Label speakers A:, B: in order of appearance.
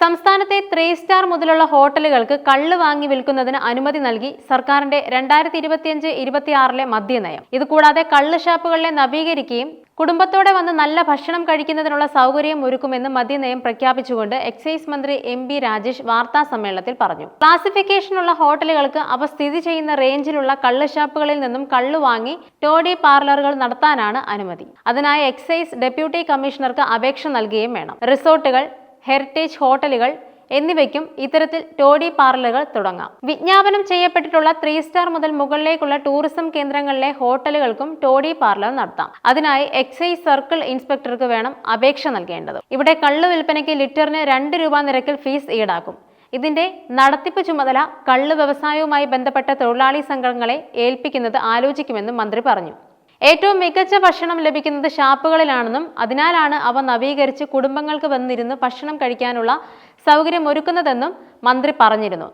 A: സംസ്ഥാനത്തെ 3 സ്റ്റാർ മുതലുള്ള ഹോട്ടലുകൾക്ക് കള്ള് വാങ്ങി വിൽക്കുന്നതിന് അനുമതി നൽകി സർക്കാരിന്റെ 2025-26 മദ്യനയം. ഇതുകൂടാതെ കള്ള് ഷാപ്പുകളെ നവീകരിക്കുകയും കുടുംബത്തോടെ വന്ന് നല്ല ഭക്ഷണം കഴിക്കുന്നതിനുള്ള സൗകര്യം ഒരുക്കുമെന്ന് മദ്യനയം പ്രഖ്യാപിച്ചുകൊണ്ട് എക്സൈസ് മന്ത്രി എം ബി രാജേഷ് വാർത്താ സമ്മേളനത്തിൽ പറഞ്ഞു. ക്ലാസിഫിക്കേഷനുള്ള ഹോട്ടലുകൾക്ക് അവ സ്ഥിതി ചെയ്യുന്ന റേഞ്ചിലുള്ള കള്ള് ഷാപ്പുകളിൽ നിന്നും കള്ളു വാങ്ങി ടോഡി പാർലറുകൾ നടത്താനാണ് അനുമതി. അതിനായി എക്സൈസ് ഡെപ്യൂട്ടി കമ്മീഷണർക്ക് അപേക്ഷ നൽകുകയും വേണം. റിസോർട്ടുകൾ, ഹെറിറ്റേജ് ഹോട്ടലുകൾ എന്നിവയ്ക്കും ഇത്തരത്തിൽ ടോഡി പാർലറുകൾ തുടങ്ങാം. വിജ്ഞാപനം ചെയ്യപ്പെട്ടിട്ടുള്ള 3 സ്റ്റാർ മുതൽ മുകളിലേക്കുള്ള ടൂറിസം കേന്ദ്രങ്ങളിലെ ഹോട്ടലുകൾക്കും ടോഡി പാർലർ നടത്താം. അതിനായി എക്സൈസ് സർക്കിൾ ഇൻസ്പെക്ടർക്ക് വേണം അപേക്ഷ നൽകേണ്ടത്. ഇവിടെ കള്ളു വിൽപ്പനയ്ക്ക് ലിറ്ററിന് 2 രൂപ നിരക്കിൽ ഫീസ് ഈടാക്കും. ഇതിന്റെ നടത്തിപ്പ് ചുമതല കള്ളു വ്യവസായവുമായി ബന്ധപ്പെട്ട തൊഴിലാളി സംഘങ്ങളെ ഏൽപ്പിക്കുന്നത് ആലോചിക്കുമെന്നും മന്ത്രി പറഞ്ഞു. ഏറ്റവും മികച്ച ഭക്ഷണം ലഭിക്കുന്നത് ഷാപ്പുകളിലാണെന്നും അതിനാലാണ് അവ നവീകരിച്ച് കുടുംബങ്ങൾക്ക് വന്നിരുന്ന് ഭക്ഷണം കഴിക്കാനുള്ള സൗകര്യം ഒരുക്കുന്നതെന്നും മന്ത്രി പറഞ്ഞിരുന്നു.